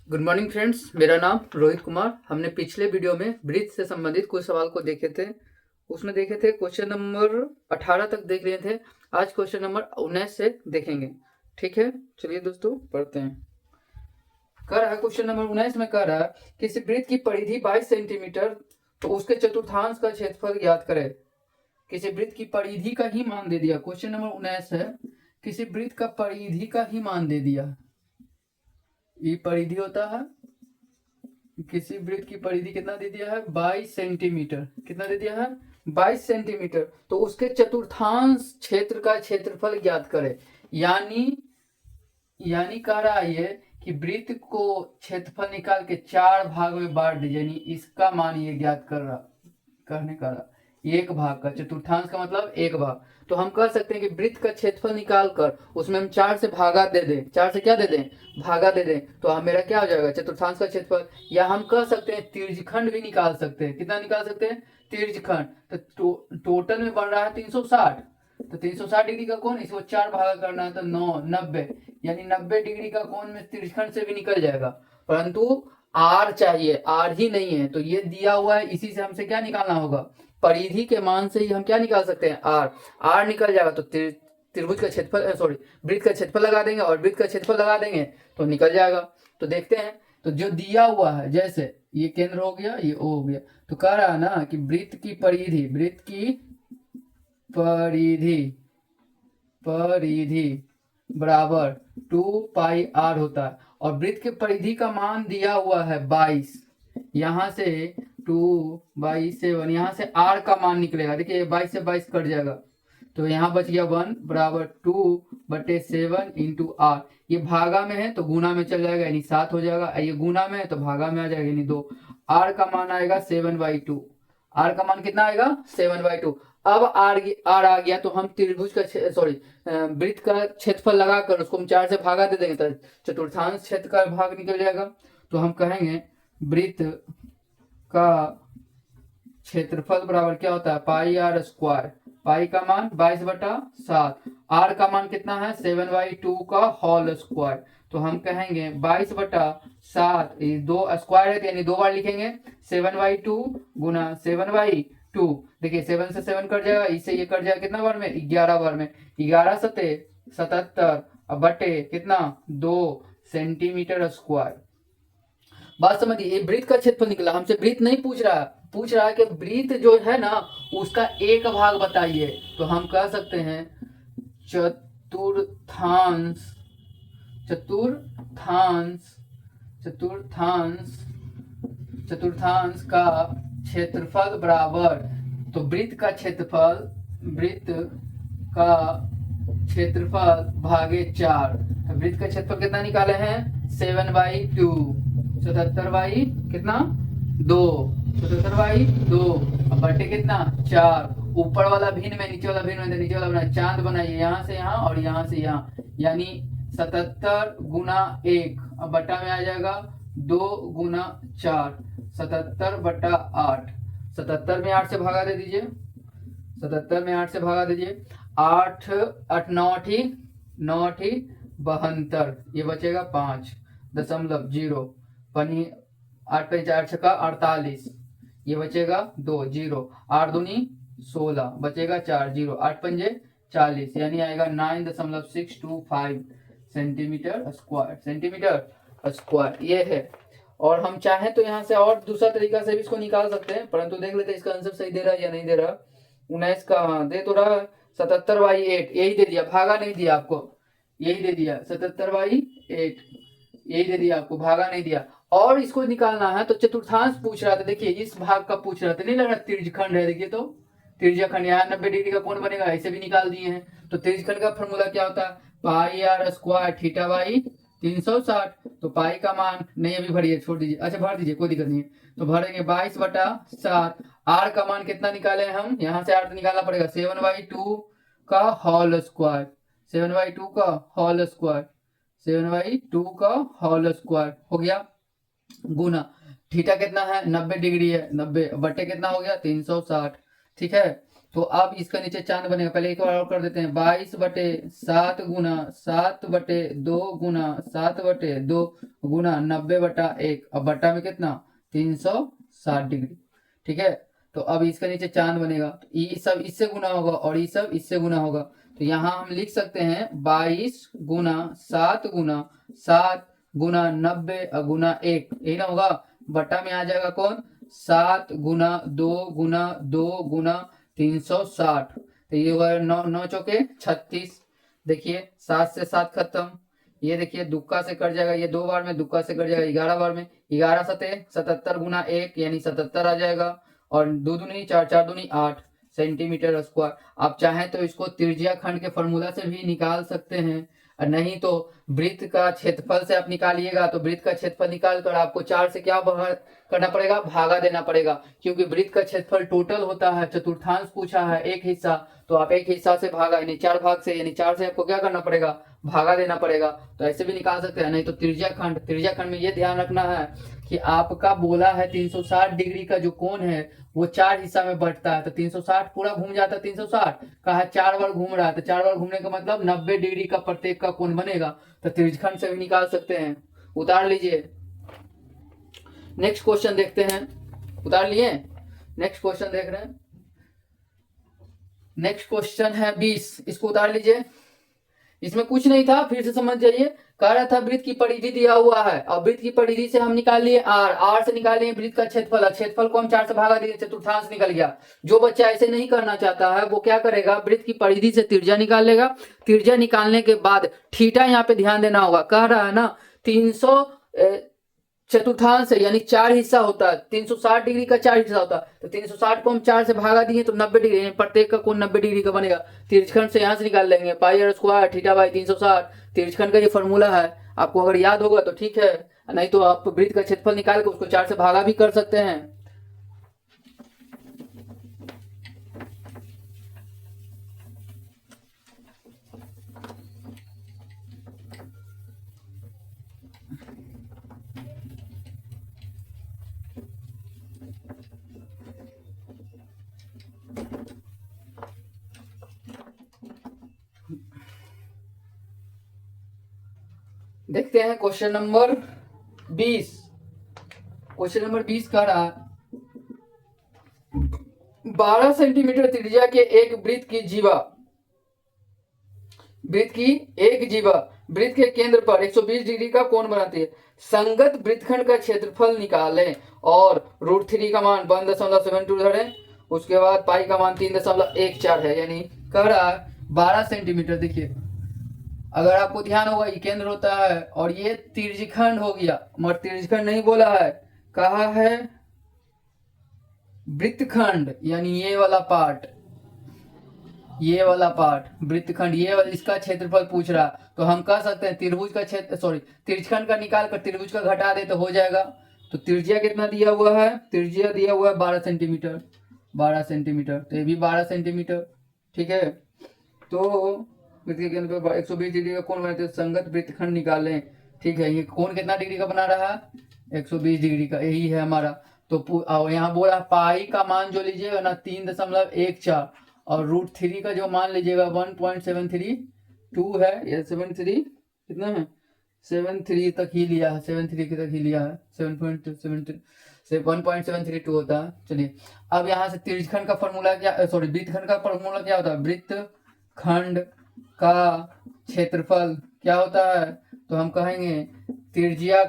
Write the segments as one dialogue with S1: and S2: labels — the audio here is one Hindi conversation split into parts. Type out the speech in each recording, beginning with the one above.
S1: गुड मॉर्निंग फ्रेंड्स, मेरा नाम रोहित कुमार। हमने पिछले वीडियो में ब्रीथ से संबंधित कुछ सवाल को देखे थे। उसमें देखे थे क्वेश्चन नंबर 18 तक देख लिए थे। आज क्वेश्चन नंबर 19 से देखेंगे। ठीक है, चलिए दोस्तों पढ़ते हैं। कह रहा है क्वेश्चन नंबर 19 में कह रहा है किसी वृत्त की परिधि 22 सेंटीमीटर तो उसके चतुर्थांश का क्षेत्रफल ज्ञात करें। किसी वृत्त की परिधि का ही मान दे दिया। क्वेश्चन नंबर 19 है, किसी वृत्त का परिधि का ही मान दे दिया। ये परिधि होता है, किसी वृत्त की परिधि कितना दे दिया है 22 सेंटीमीटर। कितना दे दिया है 22 सेंटीमीटर। तो उसके चतुर्थांश क्षेत्र का क्षेत्रफल ज्ञात करें। यानी कह रहा है ये कि वृत्त को क्षेत्रफल निकाल के 4 भाग में बांट दीजिए, यानी इसका मान ये ज्ञात करने का रहा। एक भाग का चतुर्थांश का मतलब एक भाग। तो हम कह सकते हैं कि वृत्त का क्षेत्रफल निकाल कर उसमें हम 4 से भागा दे दें। 4 से क्या दे दें, भागा दे दें, तो हम मेरा क्या हो जाएगा चतुर्थांश का क्षेत्रफल। या हम कह सकते हैं तिर्यखंड भी निकाल सकते हैं। कितना निकाल सकते हैं, तिर्यखंड। तो टोटल में बन रहा है 360। तो 360 डिग्री का कोण, इसको 4 भागा करना है तो 9 90, यानी 90 डिग्री का कोण में तिरछखंड से भी निकल जाएगा। परंतु आर चाहिए, आर ही नहीं है। तो ये दिया हुआ है, इसी से हमसे क्या निकालना होगा, परिधि के मान से ही हम क्या निकाल सकते हैं, आर। आर निकल जाएगा तो त्रिभुज का क्षेत्रफल सॉरी वृत्त का क्षेत्रफल लगा देंगे और वृत्त का क्षेत्रफल लगा देंगे तो निकल जाएगा। तो देखते हैं। तो जो दिया हुआ है, जैसे ये केंद्र हो गया, ये ओ हो गया, तो कह रहा है ना कि वृत्त की परिधि बराबर 2πr होता है। और वृत्त के परिधि का मान दिया हुआ है 22। यहाँ से 2/7, यहाँ से r का मान निकलेगा। देखिए 22 से 22 कट जाएगा, तो यहाँ बच गया 1 बराबर 2/7 इंटू r। ये भागा में है तो गुना में चल जाएगा, यानी 7 हो जाएगा। ये गुना में है तो भागा में आ जाएगा, यानी 2। r का मान आएगा 7/2। r का मान कितना आएगा 7/2। अब आर आ गया तो हम त्रिभुज का वृत्त का क्षेत्रफल लगाकर उसको हम 4 से भागा दे देंगे तो चतुर्थांश क्षेत्र का भाग निकल जाएगा। तो हम कहेंगे वृत्त का क्षेत्रफल बराबर क्या होता है πr²। पाई का मान 22/7, आर का मान कितना है 7/2 का होल स्क्वायर। तो हम कहेंगे 22/7, दो स्क्वायर है तो यानी 2 बार लिखेंगे। 7/2 गुना 7/2। देखिए 7 से 7 कट जाएगा, इससे ये कट जाएगा कितना बार में, 11 बार में। 11 सते 77 बटे कितना 2 सेंटीमीटर स्क्वायर। बात समझिए, ये वृत्त का क्षेत्रफल निकला। हमसे वृत्त नहीं पूछ रहा है कि वृत्त जो है ना उसका एक भाग बताइए। तो हम कह सकते हैं चतुर्थांश का क्षेत्रफल बराबर, तो वृत्त का क्षेत्रफल भागे 4। तो वृत्त का क्षेत्रफल कितना निकाले हैं 7/2। 77 कितना 2, 77/2 अब बटे कितना 4। ऊपर वाला भिन्न में नीचे वाला भिन्न में, नीचे वाला बना चांद बनाइए, यहाँ से यहाँ और यहाँ से यहाँ, यानी 77 गुना 1। अब बटा में आ जाएगा 2 गुना 4, 77/8। 77 में 8 से भागा दे दीजिए, 77 में 8 से भागा दीजिए। 8 8 9 72, ये बचेगा 5.0 पनी 8 5 4 छक्का 48, ये बचेगा 2 0। 8 दूनी 16 बचेगा 4 0, 8 पंजे 40, यानी आएगा 9.625 सेंटीमीटर स्क्वायर। ये है। और हम चाहें तो यहाँ से और दूसरा तरीका से भी इसको निकाल सकते हैं, परंतु देख लेते हैं इसका आंसर सही दे रहा है या नहीं दे रहा। 19 का हाँ दे तो रहा 77/8, यही दे दिया, भागा नहीं दिया आपको, यही दे दिया 77/8, यही दे दिया आपको, भागा नहीं दिया। और इसको निकालना है तो चतुर्थांश पूछ रहा था। देखिए इस भाग का पूछ रहा था, नहीं लग रहा तिर्यखंड है। देखिए तो तिर्यखंड यहाँ 90 डिग्री का कोण बनेगा, ऐसे भी निकाल दिए हैं। तो तिर्यखंड का फॉर्मूला क्या होता है πr² θ/360। तो पाई का मान नहीं अभी भरिए, छोड़ दीजिए, अच्छा भर दीजिए, कोई दिक्कत नहीं है। तो भरेंगे 22/7। आर का मान कितना निकाले हम, यहाँ से आर तो निकालना पड़ेगा 7/2 का होल स्क्वायर, 7/2 का होल स्क्वायर, 7/2 का होल स्क्वायर हो गया। गुना थीटा कितना है 90 डिग्री है, 90 बटे कितना हो गया 360। ठीक है, तो अब इसका नीचे चांद बनेगा। पहले एक बार और कर देते हैं, 22/7 गुना 7/2 गुना 7/2 गुना 90/1। अब बट्टा में कितना, 360 डिग्री। ठीक है, तो अब इसका नीचे चांद बनेगा, तो ये सब इससे गुना होगा और ये सब इससे गुना होगा। तो यहाँ हम लिख सकते हैं 22 गुना 7 गुना 7 गुना 90 गुना 1, यही ना होगा। बट्टा में आ जाएगा कौन, 7 गुना 2 गुना 2 गुना 360। तो ये होगा 9 चौके 36। देखिए 7 से 7 खत्म, ये देखिए दुक्का से कट जाएगा, ये 2 बार में दुक्का से कट जाएगा, 11 बार में 11 सते 77 गुना 1 यानी 77 आ जाएगा। और 2 दूनी 4 4 दूनी 8 सेंटीमीटर स्क्वायर। आप चाहें तो इसको त्रिज्या खंड के फॉर्मूला से भी निकाल सकते हैं, और नहीं तो वृत्त का क्षेत्रफल से आप निकालिएगा। तो वृत्त का क्षेत्रफल निकाल कर आपको 4 से क्या करना पड़ेगा, भागा देना पड़ेगा, क्योंकि वृत्त का क्षेत्रफल टोटल होता है, चतुर्थांश पूछा है एक हिस्सा, तो आप एक हिस्सा से भागा यानी 4 भाग से, यानी 4 से आपको क्या करना पड़ेगा, भागा देना पड़ेगा। तो ऐसे भी निकाल सकते हैं, नहीं तो त्रिज्या खंड में ये ध्यान रखना है कि आपका बोला है 360 डिग्री का जो कोण है वो 4 हिस्सा में बढ़ता है। तो 360 पूरा घूम जाता है, 360 कहा 4 बार घूम रहा है, तो 4 बार घूमने का मतलब 90 डिग्री का प्रत्येक का कोण बनेगा। तो त्रिज्यखंड से भी निकाल सकते हैं। उतार लीजिए, नेक्स्ट क्वेश्चन देखते हैं। उतार लिए, नेक्स्ट क्वेश्चन देख रहे हैं। नेक्स्ट क्वेश्चन है 20, इसको उतार लीजिए। इसमें कुछ नहीं था, फिर से समझ जाइए। कह रहा था वृत्त की परिधि दिया हुआ है, और वृत्त की परिधि से हम निकाल लिए आर से निकाल लिए वृत्त का क्षेत्रफल, क्षेत्रफल को हम 4 से भागा दिए, चतुर्थांश निकल गया। जो बच्चा ऐसे नहीं करना चाहता है वो क्या करेगा, वृत्त की परिधि से त्रिज्या निकाल लेगा। त्रिज्या निकालने के बाद थीटा यहाँ पे ध्यान देना होगा। कह रहा है ना 300 चतुर्थांश है यानी 4 हिस्सा होता है, 360 डिग्री का 4 हिस्सा होता है। तो 360 को हम 4 से भागा दिए तो 90 डिग्री, प्रत्येक का कोण 90 डिग्री का बनेगा। त्रिज्यखंड से यहाँ से निकाल लेंगे, पाई आर स्क्वायर थीटा बाई 360। त्रिज्यखंड का ये फॉर्मूला है, आपको अगर याद होगा तो ठीक है, नहीं तो आप वृत्त का क्षेत्रफल निकाल के उसको 4 से भागा भी कर सकते हैं। देखते हैं क्वेश्चन नंबर 20। क्वेश्चन नंबर 20 कह रहा है 12 सेंटीमीटर त्रिज्या के एक वृत्त की जीवा, वृत्त के केंद्र पर 120 डिग्री का कोण बनाती है। संगत वृत्तखंड का क्षेत्रफल निकालें और √3 का मान 1.72 धरें। उसके बाद पाई का मान 3.14 है, यानी कह रहा है 12 सेंटीमीटर। देखिए अगर आपको ध्यान होगा ये केंद्र होता है और ये त्रिज्यखंड हो गया, मगर त्रिज्यखंड नहीं बोला है, कहा है वृत्तखंड, यानी ये वाला पार्ट वृत्तखंड, ये वाला इसका क्षेत्रफल पूछ रहा। तो हम कह सकते हैं त्रिभुज का त्रिज्यखंड का निकाल कर त्रिभुज का घटा दे तो हो जाएगा। तो त्रिज्या कितना दिया हुआ है, त्रिज्या दिया हुआ है 12 सेंटीमीटर, तो ये भी 12 सेंटीमीटर। ठीक है, तो वृत्त के केंद्र पर 120 डिग्री का कोण बनाते, संगत वृत्तखंड निकालें। ठीक है, ये कोण कितना डिग्री का बना रहा है, 120 डिग्री का, यही है हमारा। तो यहाँ बोला पाई का मान जो लीजिएगा ना 3.14, और √3 का जो मान लीजिएगा 1.732 है, या 73 कितना है, 73 तक ही लिया है, 73 तक ही लिया है, 7.73 से 1.732 होता है। चलिए अब यहाँ से त्रिज्यखंड का फॉर्मूला क्या, वृत्तखंड का फॉर्मूला क्या होता है, वृत्तखंड का क्षेत्रफल क्या होता है, तो हम कहेंगे त्रिज्या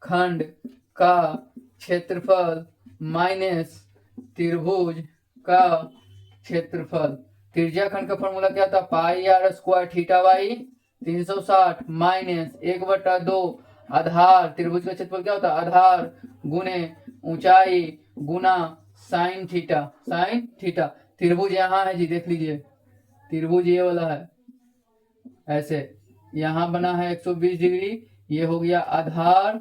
S1: खंड का क्षेत्रफल माइनस त्रिभुज का क्षेत्रफल। त्रिज्या खंड का फॉर्मूला क्या था, pi r square theta by 360 minus 1/2 आधार, त्रिभुज का क्षेत्रफल क्या होता है, आधार गुने ऊंचाई गुना साइन थीटा। त्रिभुज यहाँ है जी, देख लीजिए त्रिभुज ये वाला है, ऐसे यहाँ बना है 120 डिग्री, ये हो गया आधार,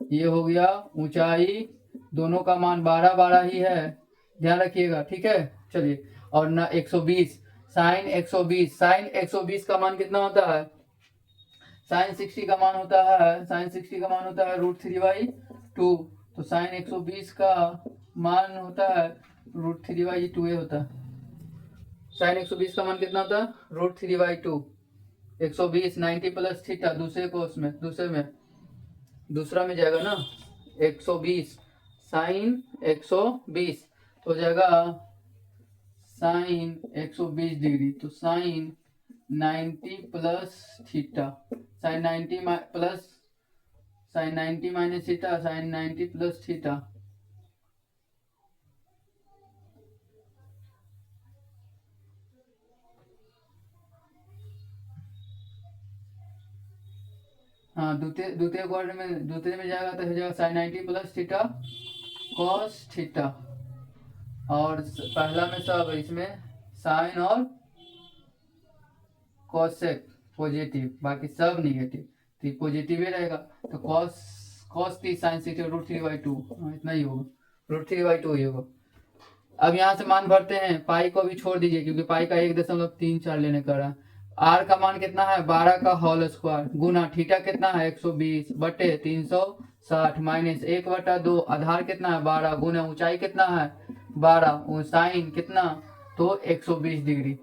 S1: ये हो गया ऊंचाई, दोनों का मान 12 ही है, ध्यान रखिएगा। ठीक है, चलिए और ना 120 साइन 120 का मान कितना होता है, साइन 60 का मान होता है, √3/2। तो साइन 120 का मान होता है √3/2a होता है। साइन 120 का मान कितना होता है? √3/2। 120 90 प्लस थीटा दूसरा में जाएगा ना। 120 साइन 120 तो जाएगा साइन 120 डिग्री, तो sine 90 plus theta, sine 90 minus theta, sine 90 plus theta. हाँ, द्वितीय क्वाड्रेंट में द्वितीय में जाएगा तो हो जाएगा sine 90 plus theta cos theta, और पहला में सब इसमें साइन और कॉसेक पॉजिटिव, बाकी सब निगेटिव, तो पॉजिटिव ही रहेगा। तो कॉस 30 साइन 60 √3/2, इतना ही होगा, √3/2 ही होगा। अब यहाँ से मान भरते हैं, पाई को भी छोड़ दीजिए क्योंकि पाई का 1.34 लेने का रहा। आर का मान कितना है? 12 का होल स्क्वायर गुना थीटा कितना है? 120 बटे 360 माइनस 1/2, आधार कितना है? 12 गुना ऊंचाई कितना है? 12, साइन कितना? तो 120 डिग्री।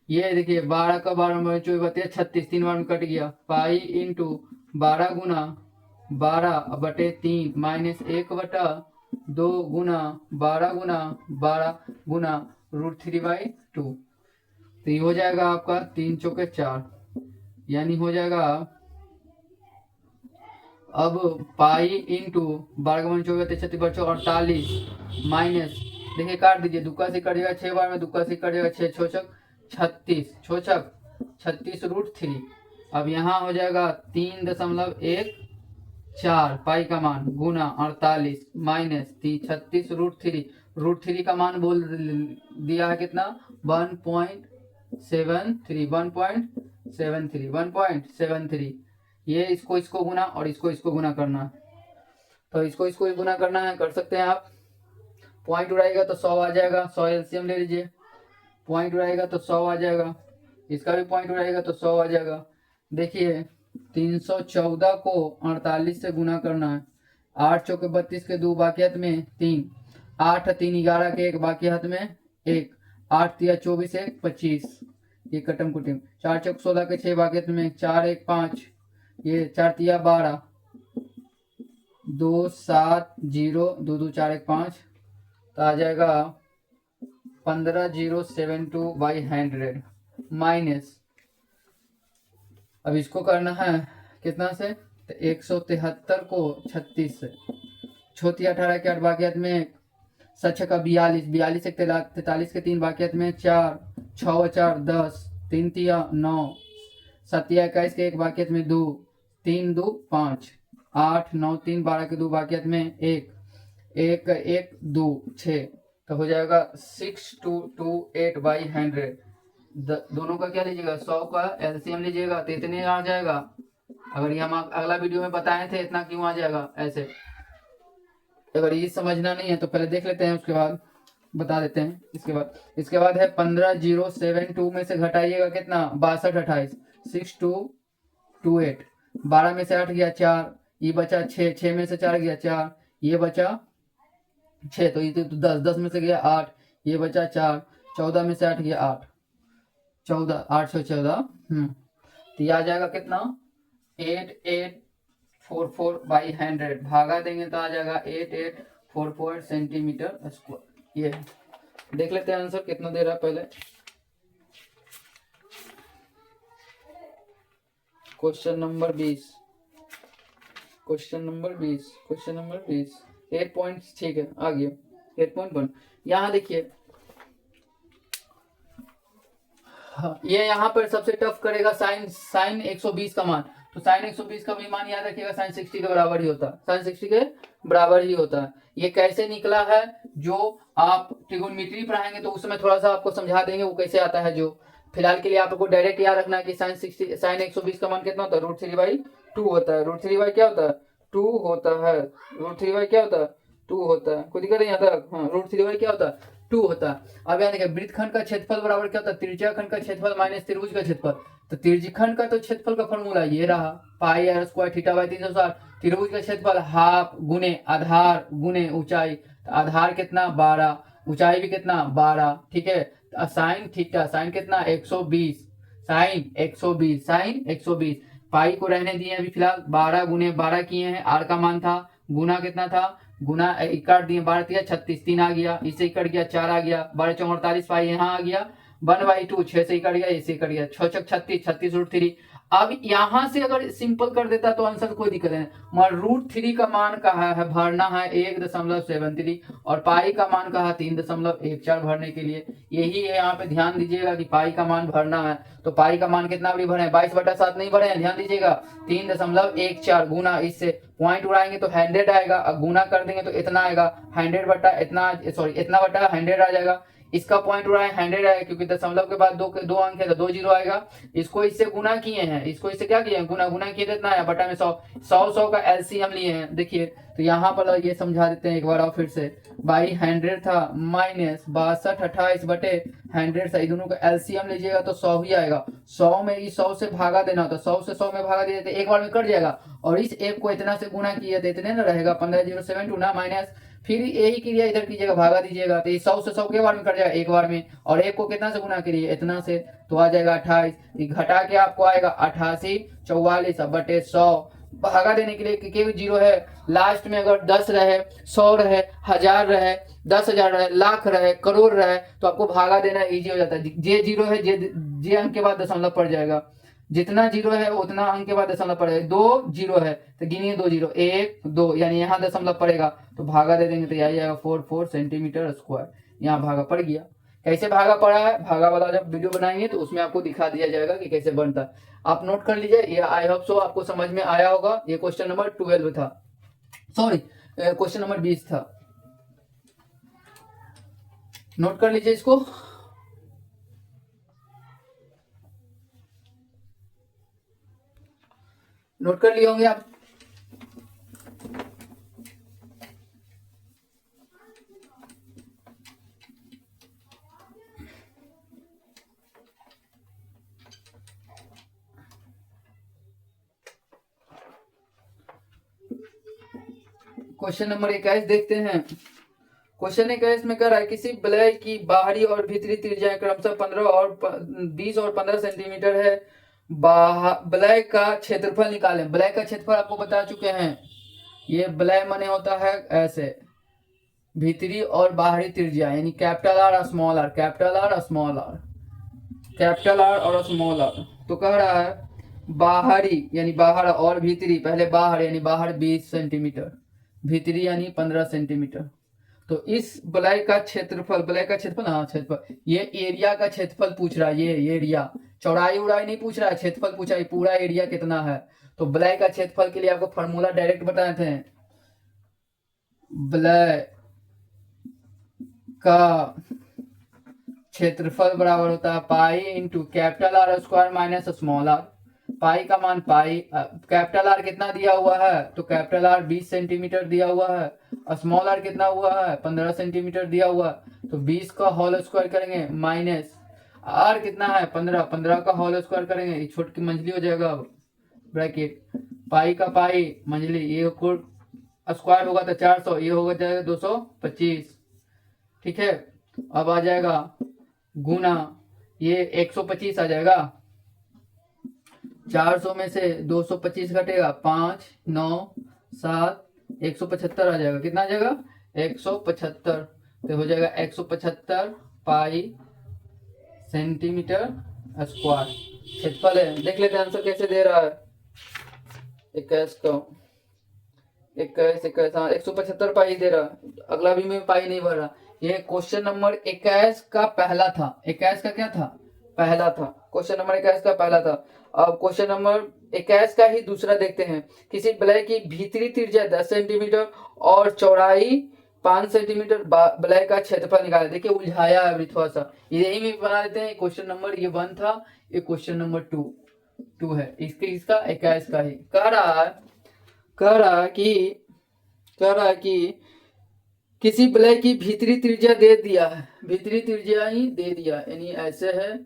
S1: ये देखिए 12 का 12 में 36, 3 बार में कट गया। पाई इंटू 12 गुना 12 बटे 3 माइनस 1/2 गुना 12 गुना 12 गुना √3/2। तो ये हो जाएगा आपका 3 चौके 4, यानी हो जाएगा अब पाई इंटू 12 36 बच्चों 48 माइनस, देखिए काट दीजिए, दुक्का से कट जाएगा 6 बार में, दुक्का से कट जाएगा 6 छोछक 36, छोछक 36 √3। अब यहाँ हो जाएगा 3.14 पाई का मान गुना 48 माइनस 36 √3। √3 का मान बोल दिया है कितना? 1.73 ये इसको गुना और इसको गुना करना है, तो इसको गुना करना है, कर सकते हैं आप। पॉइंट उड़ाएगा तो 100 आ जाएगा, 100 एलसीएम ले लीजिए। पॉइंट उड़ाएगा तो 100 आ जाएगा, इसका भी पॉइंट उड़ाएगा तो 100 आ जाएगा। देखिए 314 को 48 से गुना करना है, 8 चौके 32 के 2 बाकी हाथ में 3, 8 3 11 के 1 बाकी हाथ में 1, 8 3 24 1 25, ये कटम कुटम, 4 चौक 16 के 6 बाकी हाथ में 4 1 5, ये 4 3 12, 2 7 0 2 2 4 1 5, तो आ जाएगा 15072/100 माइनस, अब इसको करना है कितना से? तो 173 को 36 से, छोटी 18 के 8 बाकियात में 7 का 42, 42 एक 43 के 3 बाकियात में 4, 6 4 10, 3 3 9, 7 21 के 1 बाकियत में 2, 3 2 5, 8 9 3 12 के 2 बाकियत में 1, 1 1 2 6, तो हो जाएगा 6228/100। दोनों का क्या लीजिएगा? 100 का एलसीएम लीजिएगा तो इतने आ जाएगा। अगर ये हम अगला वीडियो में बताए थे इतना क्यों आ जाएगा ऐसे, अगर ये समझना नहीं है तो पहले देख लेते हैं, उसके बाद बता देते हैं। इसके बाद है 15072 में से घटाइएगा कितना? 62 28, 6228, 12 में से 8 गया 4, ये बचा 6, 6 में से 4 गया 4, ये बचा 6, तो ये तो 10, 10 में से गया 8, ये बचा 4, 14 में से 8 गया 8, 14 8 6 14, तो ये आ जाएगा कितना? 8844/100, भागा देंगे तो आ जाएगा 8844 सेंटीमीटर स्क्वायर। ये देख लेते हैं आंसर कितना दे रहा है पहले। क्वेश्चन नंबर 20, 8 पॉइंट्स, ठीक है आ गया 8.1। यहाँ देखिए ये यहाँ पर सबसे टफ करेगा साइन 120 का मान, तो साइन 120 का भी मान याद रखिएगा साइन 60 के बराबर ही होता है, साइन 60 के बराबर ही होता है। ये कैसे निकला है जो आप ट्रिगोनोमेट्री पढ़ाएंगे तो उस समय थोड़ा सा आपको समझा देंगे वो कैसे आता है। जो फिलहाल के लिए आपको डायरेक्ट याद रखना है कि साइन 120 का मान कितना होता है? √3/2 होता है। √3 क्या होता है? 2 होता है। √3 क्या होता है? 2 होता है। कोई दिक्कत नहीं आता? हाँ, √3 क्या होता है? 2 होता है। अब यहाँ देखिए वृत्तखंड का क्षेत्रफल बराबर क्या होता है? त्रिज्याखंड का क्षेत्रफल माइनस त्रिभुज का क्षेत्रफल। तो त्रिज्यखंड का तो क्षेत्रफल का फॉर्मूला ये रहा, पाई r स्क्वायर θ/360। त्रिभुज का क्षेत्रफल हाफ गुने आधार गुने ऊंचाई, तो आधार कितना? 12 ऊंचाई भी कितना 12, ठीक है। साइन थीटा, साइन कितना 120, साइन 120, साइन 120। पाई को रहने दिए अभी फिलहाल, 12 गुने 12 किए हैं, आर का मान था, गुना कितना था, गुना काट दिए, 12 दिया 36, 3 आ गया, इससे कट गया 4 आ गया, 12×4 = 48, पाई यहाँ आ गया 1/2, 6 से कट गया, इससे कट गया, 6×6 = 36, 36√3। अब यहां से अगर सिंपल कर देता तो आंसर कोई दिक्कत नहीं, मगर √3 का मान कहा है भरना है 1.73, और पाई का मान कहा 3.14 भरने के लिए। यही है, यहाँ पे ध्यान दीजिएगा कि पाई का मान भरना है, तो पाई का मान कितना भी भरे, 22/7 नहीं भरे हैं, ध्यान दीजिएगा, 3.14 गुना, इससे पॉइंट उड़ाएंगे तो 100 आएगा, और गुना कर देंगे तो इतना आएगा, 100 बटा इतना, सॉरी इतना बटा 100 आ जाएगा। इसका पॉइंट उड़ा है 100 आएगा, क्योंकि दशमलव के बाद दो अंक है तो 2 जीरो आएगा। इसको इससे गुना किए हैं, इसको इससे क्या किए हैं, गुना किए तो इतना आया, बटा में 100 का एलसीएम लिए हैं। देखिए तो यहाँ पर ये समझा देते हैं एक बार और फिर से, बाई 100 था माइनस 62/28 बटे 100 था, दोनों का एलसीएम लीजिएगा तो 100 ही आएगा। 100 में इस 100 से भागा देना होता, 100 से 100 में भागा दिया तो एक बार में कट जाएगा, और इस एक को इतना से गुना किया तो इतने ना रहेगा, 15,072 ना, माइनस फिर यही क्रिया इधर कीजिएगा, भागा दीजिएगा तो 100 से 100 के बार में कट जाएगा एक बार में, और एक को कितना से गुना करिए, इतना से, तो आ जाएगा 28, घटा के आपको आएगा 88/44 बटे 100। भागा देने के लिए केवल जीरो है, लास्ट में अगर 10 रहे, 100 रहे, 1000 रहे, 10,000 रहे, लाख रहे, करोड़ रहे, तो आपको भागा देना इजी हो जाता है। जे जीरो है, जे अंक के बाद दशमलव पड़ जाएगा, जितना जीरो है उतना अंक के बाद दशमलव पड़ेगा। 2 जीरो है तो गिनिए 2 जीरो, 1 2, यानी यहाँ दशमलव पड़ेगा तो भागा दे देंगे तो यही आएगा 44 सेंटीमीटर स्क्वायर। यहाँ भागा पड़ गया। कैसे भागा पड़ा है, भागा वाला जब वीडियो बनाएंगे तो उसमें आपको दिखा दिया जाएगा कि कैसे बनता है। आप नोट कर लीजिए, ये आई होप सो आपको समझ में आया होगा। ये क्वेश्चन नंबर 12 था, सॉरी क्वेश्चन नंबर 20 था। नोट कर लीजिए इसको। नोट कर लिए होंगे आप। क्वेश्चन नंबर 21 देखते हैं। क्वेश्चन 21 में कह रहा है किसी वलय की बाहरी और भीतरी त्रिज्याएं क्रमशः 15 और 20 और 15 सेंटीमीटर है। वलय का क्षेत्रफल निकालें। वलय का क्षेत्रफल आपको बता चुके हैं, ये वलय माने होता है ऐसे, भीतरी और बाहरी त्रिज्या, यानी कैपिटल आर और स्मॉल आर, कैपिटल आर और स्मॉल आर, कैपिटल आर और स्मॉल आर। तो कह रहा है बाहरी यानी बाहर और भीतरी, पहले बाहर यानी बाहर 20 सेंटीमीटर, भीतरी यानी 15 सेंटीमीटर। तो इस वलय का क्षेत्रफल, वलय का क्षेत्रफल, हाँ क्षेत्रफल, ये एरिया का क्षेत्रफल पूछ रहा है, ये एरिया, चौड़ाई उड़ाई नहीं पूछ रहा है, क्षेत्रफल पूछा है, पूरा एरिया कितना है। तो वलय का क्षेत्रफल के लिए आपको फॉर्मूला डायरेक्ट बताए थे, वलय का क्षेत्रफल बराबर होता है pi into capital are square minus small r. Pi का मान पाई, कैपिटल आर कितना दिया हुआ है, तो कैपिटल आर 20 सेंटीमीटर दिया हुआ है, और स्मॉल आर कितना हुआ है 15 सेंटीमीटर दिया हुआ है। तो 20 का होल स्क्वायर करेंगे माइनस आर कितना है 15, 15 का होल स्क्वायर करेंगे, ये छोटी मंझली हो जाएगा ब्रैकेट, पाई का पाई मंझली, ये स्क्वायर होगा तो 400, ये होगा जाएगा 225, ठीक है। अब आ जाएगा गुना, ये 125 आ जाएगा, 400 में से 225 घटेगा, 5 9 7 175 आ जाएगा, कितना आ जाएगा 175, तो हो जाएगा 175 पाई सेंटीमीटर स्क्वायर क्षेत्रफल है। देख लेते हैं आंसर कैसे दे रहा है। 21 का 21 हाँ 175 पाई दे रहा, अगला भी में पाई नहीं भर रहा। ये क्वेश्चन नंबर 21 का पहला था, 21 का क्या था, पहला था, क्वेश्चन नंबर 21 का पहला था। अब क्वेश्चन नंबर 21 का ही दूसरा देखते हैं। किसी वलय की भीतरी त्रिज्या 10 सेंटीमीटर और चौड़ाई 5 सेंटीमीटर, वलय का क्षेत्रफल निकाले। देखिए उलझाया है अभी थोड़ा सा, यही में बना देते हैं। क्वेश्चन नंबर ये 1 था, ये क्वेश्चन नंबर 2 है, इसका 21 का ही कह रहा कि किसी वलय की भीतरी त्रिज्या दे दिया है, भीतरी त्रिज्या ही दे दिया, यानी ऐसे है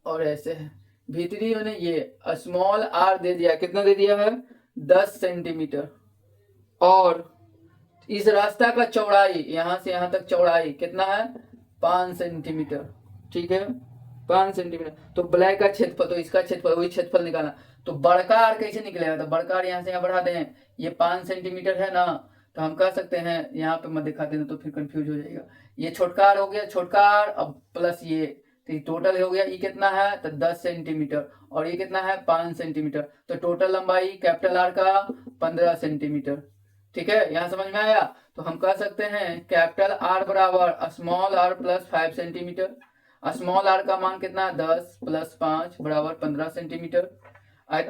S1: और ऐसे है। भीतरी मैंने ये स्मॉल आर दे दिया, कितना दे दिया है 10 सेंटीमीटर, और इस रास्ता का चौड़ाई यहाँ से यहाँ तक चौड़ाई कितना है 5 सेंटीमीटर, ठीक है 5 सेंटीमीटर। तो ब्लैक का क्षेत्रफल, तो इसका क्षेत्रफल वही क्षेत्रफल निकालना। तो बड़का आर कैसे निकलेगा, तो बड़का आर यहाँ से यहाँ बढ़ा दें, ये 5 सेंटीमीटर है ना, तो हम कह सकते हैं यहाँ पे मत दिखा देना तो फिर कंफ्यूज हो जाएगा। ये छोटका आर हो गया, छोटका आर अब प्लस ये, तो ये टोटल हो गया, ये कितना है तो 10 सेंटीमीटर और ये कितना है 5 सेंटीमीटर। तो टोटल लंबाई कैपिटल आर का 15 सेंटीमीटर, ठीक है, यहाँ समझ में आया। तो हम कह सकते हैं कैपिटल आर बराबर small R plus 5 centimetre. Small R का मान कितना है 10 प्लस 5 बराबर 15 सेंटीमीटर।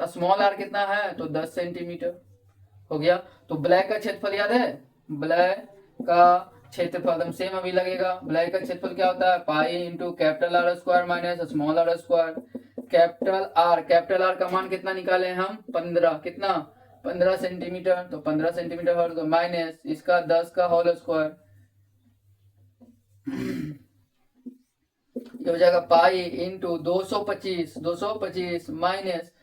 S1: स्मॉल आर कितना है तो 10 सेंटीमीटर हो गया। तो ब्लैक का क्षेत्रफल याद है, ब्लैक का क्षेत्रफल हम सेम अभी लगेगा। ब्लैक का क्षेत्रफल क्या होता है pi into capital are square minus small R square. Capital R का मान कितना निकाले हम 15, कितना 15 सेंटीमीटर, तो 15 सेंटीमीटर होल माइनस इसका 10 का होल स्क्वायर, ये हो जाएगा पाई इंटू 225 माइनस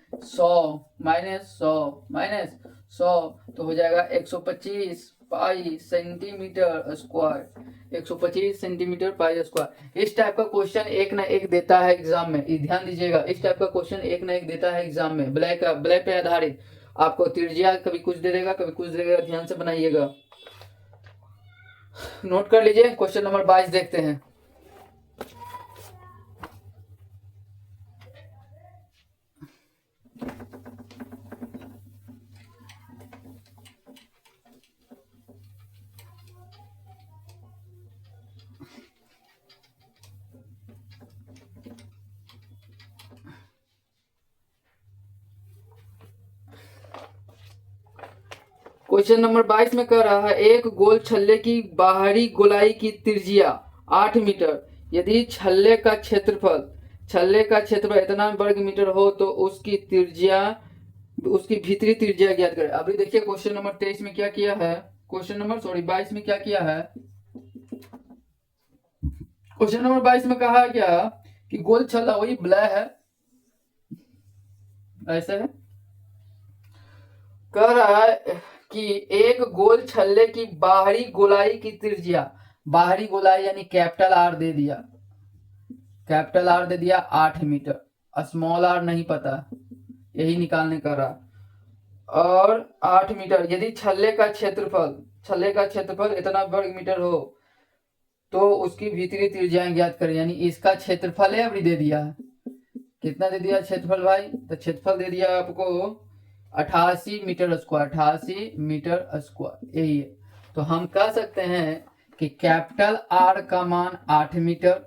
S1: 100 तो हो जाएगा 125 पाई centimetre square, 125 centimetre pi square. इस टाइप का क्वेश्चन एक ना एक देता है एग्जाम में, ध्यान दीजिएगा, इस टाइप का क्वेश्चन एक ना एक देता है एग्जाम में। ब्लैक पे आधारित आपको त्रिज्या कभी कुछ दे देगा कभी कुछ देगा, ध्यान से बनाइएगा, नोट कर लीजिए। क्वेश्चन नंबर 22 देखते हैं। क्वेश्चन नंबर 22 में कह रहा है एक गोल छल्ले की बाहरी गोलाई की त्रिज्या 8 मीटर, यदि छल्ले का क्षेत्रफल इतना वर्ग मीटर हो तो उसकी भीतरी त्रिज्या ज्ञात करें। अभी देखिए क्वेश्चन नंबर 23 में क्या किया है, 22 में क्या किया है। क्वेश्चन नंबर 22 में कहा क्या कि गोल छल्ला वही ब्लैक है, ऐसा है, कह रहा है कि एक गोल छल्ले की बाहरी गोलाई की त्रिज्या, बाहरी गोलाई यानी कैपिटल आर दे दिया 8 मीटर, स्मॉल आर नहीं पता, यही निकालने का रहा, और 8 मीटर यदि छल्ले का क्षेत्रफल इतना वर्ग मीटर हो तो उसकी भीतरी त्रिज्या ज्ञात करें। यानी इसका क्षेत्रफल है अभी दे दिया है, कितना दे दिया क्षेत्रफल भाई, तो क्षेत्रफल दे दिया आपको 88 मीटर स्क्वायर, यही है। तो हम कह सकते हैं कि कैपिटल आर का मान 8 मीटर,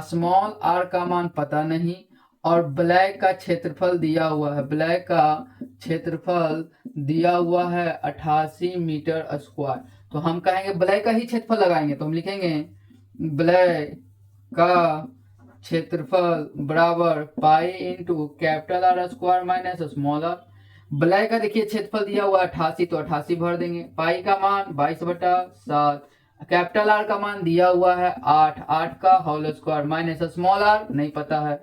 S1: स्मॉल आर का मान पता नहीं, और ब्लैक का क्षेत्रफल दिया हुआ है 88 मीटर स्क्वायर। तो हम कहेंगे ब्लैक का ही क्षेत्रफल लगाएंगे, तो हम लिखेंगे ब्लैक का क्षेत्रफल बराबर pi into capital are square minus small R. Black का देखिए क्षेत्रफल दिया हुआ 88, तो 88 भर देंगे, पाई का मान 22/7, कैपिटल आर का मान दिया हुआ है 8 का whole square minus small R नहीं पता है,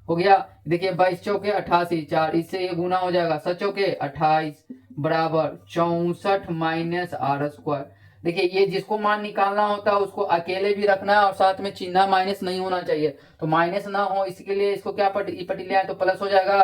S1: हो गया। देखिए 22 चौके 88, 4 इससे ये गुना हो जाएगा, 7 चौके 28 बराबर 64 माइनस आर स्क्वायर। देखिए ये जिसको मान निकालना होता है उसको अकेले भी रखना है और साथ में चिन्ह माइनस नहीं होना चाहिए, तो माइनस ना हो इसके लिए इसको क्या पटी ले आए तो प्लस हो जाएगा।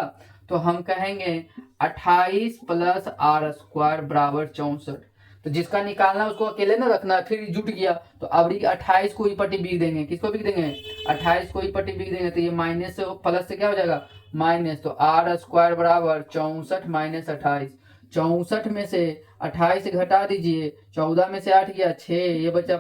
S1: तो हम कहेंगे 28 प्लस आर स्क्वायर बराबर 64, तो जिसका निकालना उसको अकेले ना रखना, फिर जुट गया तो अब 28 को ही पट्टी बिक देंगे, किसको बिक देंगे 28 को ही पट्टी बिक देंगे, तो ये माइनस से प्लस से क्या हो जाएगा माइनस, तो आर स्क्वायर बराबर 64 माइनस 28, 64 में से 28 घटा दीजिए, 14 में से 8 गया 6, ये बचा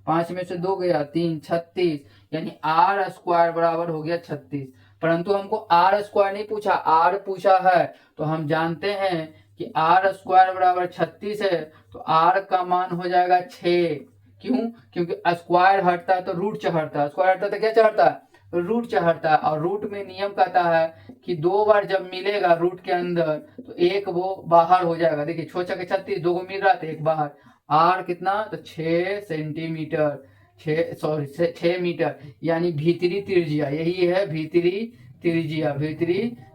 S1: 5 में से 2 गया 3, 36, यानी आर स्क्वायर बराबर हो गया 36। परंतु हमको आर स्क्वायर नहीं पूछा, आर पूछा है, तो हम जानते हैं कि आर स्क्वायर बराबर 36 है, तो आर का मान हो जाएगा 6। क्यों, क्योंकि स्क्वायर हटता है तो रूट चढ़ता है, स्क्वायर हटता है तो क्या चढ़ता है रूट चढ़ता है, और रूट में नियम कहता है कि 2 बार जब मिलेगा रूट के अंदर तो एक वो बाहर हो जाएगा। देखिए 6 छके 36, 2 को मिल रहा था, एक बाहर, आर कितना तो 6 सेंटीमीटर, 6 मीटर, यानी भीतरी त्रिज्या, यही है भीतरी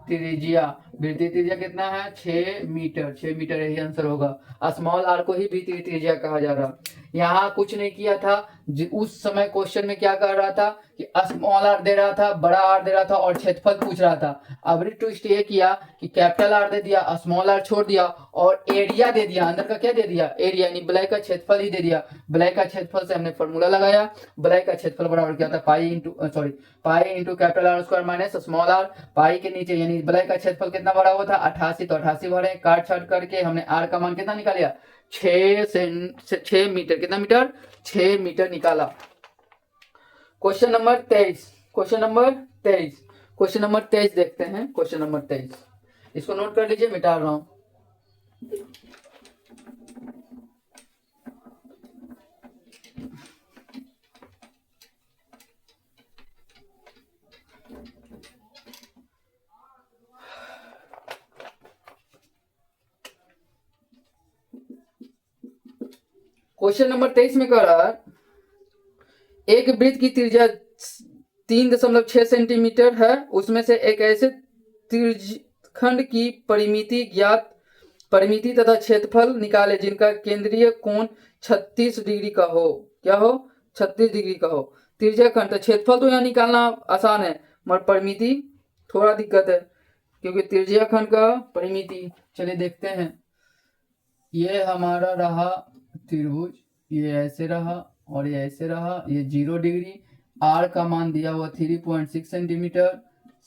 S1: त्रिज्या, वृत्तीय त्रिज्या कितना है 6 मीटर, 6 मीटर यही आंसर होगा। स्मॉल आर को ही वृत्तीय त्रिज्या कहा जा रहा। यहाँ कुछ नहीं किया था, उस समय क्वेश्चन में क्या कर रहा था कि स्मॉल आर दे रहा था, बड़ा आर दे रहा था और क्षेत्रफल पूछ रहा था। अब ट्विस्ट ये किया कि कैपिटल आर दे दिया, स्मॉल आर छोड़ दिया और एरिया दे दिया, अंदर का क्या दे दिया एरिया, यानी ब्लैक का क्षेत्रफल ही दे दिया। ब्लैक का क्षेत्रफल से हमने फॉर्मूला लगाया, ब्लैक का क्षेत्रफल बराबर क्या था pi into capital are square minus small r, pi के नीचे यानी ब्लैक का क्षेत्रफल कितना बड़ा हुआ था 88, तो 88 भरे, काट छाट करके हमने आर का मान कितना निकाला 6 मीटर, कितना मीटर 6 मीटर निकाला। Question number 23, question number 23, question number 23 देखते हैं। क्वेश्चन नंबर 23 इसको नोट कर लीजिए, मिटा रहा हूं। क्वेश्चन नंबर 23 में कह रहा है एक वृत्त की त्रिज्या 3.6 सेंटीमीटर है, उसमें से एक ऐसे त्रिज्यखंड की परिमिति तथा क्षेत्रफल निकाले जिनका केंद्रीय कोण 36 डिग्री का हो। क्या हो 36 डिग्री का हो। त्रिज्यखंड, तो क्षेत्रफल तो यहाँ निकालना आसान है मगर परिमिति थोड़ा दिक्कत है, क्योंकि त्रिज्यखंड का परिमिति, चलिए देखते हैं। ये हमारा रहा त्रिभुज, ये ऐसे रहा और ये ऐसे रहा, ये 0 डिग्री, आर का मान दिया हुआ 3.6 सेंटीमीटर,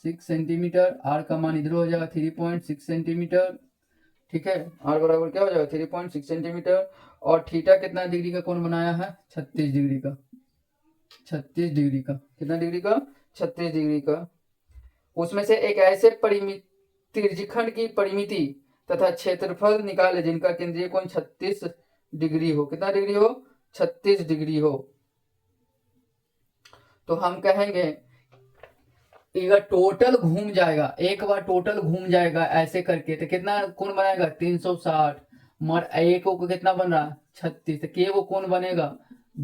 S1: 6 सेंटीमीटर, आर का मान इधर हो जाएगा 3.6 सेंटीमीटर, ठीक है। आर बराबर क्या हो जाएगा 3.6 सेंटीमीटर, और थीटा कितना डिग्री का कोण बनाया है 36 डिग्री का, 36 डिग्री का, कितना डिग्री का 36 डिग्री का। उसमें से एक ऐसे त्रिज्यखंड की परिमिति तथा क्षेत्रफल निकाले जिनका केंद्रीय कोण 36 डिग्री हो। कितना डिग्री हो 36 डिग्री हो। तो हम कहेंगे अगर टोटल घूम जाएगा, एक बार टोटल घूम जाएगा ऐसे करके, तो कितना कोण बनेगा 360, मगर एक को कितना बन रहा 36, तो के वो कोण बनेगा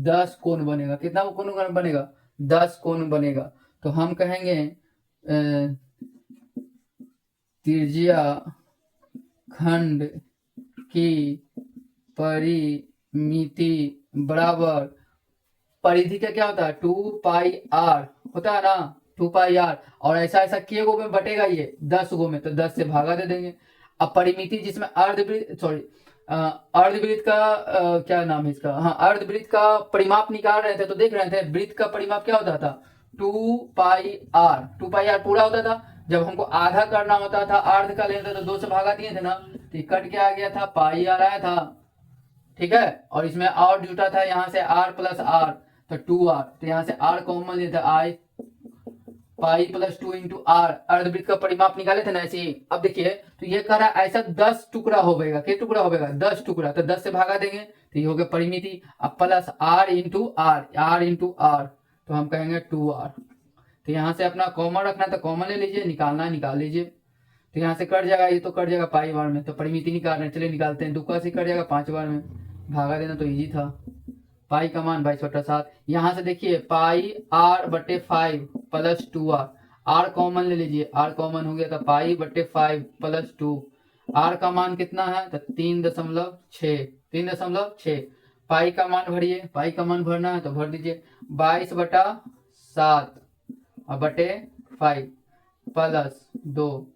S1: 10 कोण बनेगा। कितना वो कोण बनेगा 10 कोण बनेगा। तो हम कहेंगे त्रिज्या खंड की परिमिति बराबर, परिधि का क्या होता है 2 पाई आर होता है ना, 2 पाई आर, और ऐसा ऐसा के गो में बटेगा ये 10 गो में, तो 10 से भागा दे देंगे। अब परिमिति जिसमें अर्धवृत्त का क्या नाम है इसका, हाँ अर्धवृत्त का परिमाप निकाल रहे थे, तो देख रहे थे वृत्त का परिमाप क्या होता था 2 पाई आर, 2 पाई आर पूरा होता था। जब हमको आधा करना होता था, अर्ध का लेते तो 2 से भागा दिए थे ना, तो कट के आ गया था पाई आर आया था, ठीक है। और इसमें और जुटा था यहाँ से आर प्लस आर, तो 2r, तो यहाँ से r कॉमन लेते आई पाई प्लस 2 इंटू आर, अर्धवृत्त का परिमाप निकाले थे ना ऐसे ही। अब देखिए तो ये कह रहा है ऐसा 10 टुकड़ा होगा, क्या टुकड़ा होगा 10 टुकड़ा, तो 10 से भागा देंगे तो ये हो गया परिमिति। अब plus r into R, R into R, तो हम कहेंगे 2r। तो यहाँ से अपना कॉमन रखना तो कॉमन ले लीजिए, निकालना निकाल लीजिए। तो यहाँ से कट जाएगा, ये तो कट जाएगा पाई बार में, तो परिमिति निकाल रहे हैं, चलिए निकालते हैं। 2 का से कट जाएगा 5 बार में, भागा देना तो इजी था। पाई का मान 22/7। यहाँ से देखिए पाई r बटे 5 प्लस 2r, r कॉमन ले लीजिए, r कॉमन हो गया तो पाई बटे 5 प्लस 2, r का मान कितना है तो 3.6, 3.6। पाई का मान भरिए, पाई का मान भरना है तो भर दीजिए 22/7 और बटे 5 प्लस 2,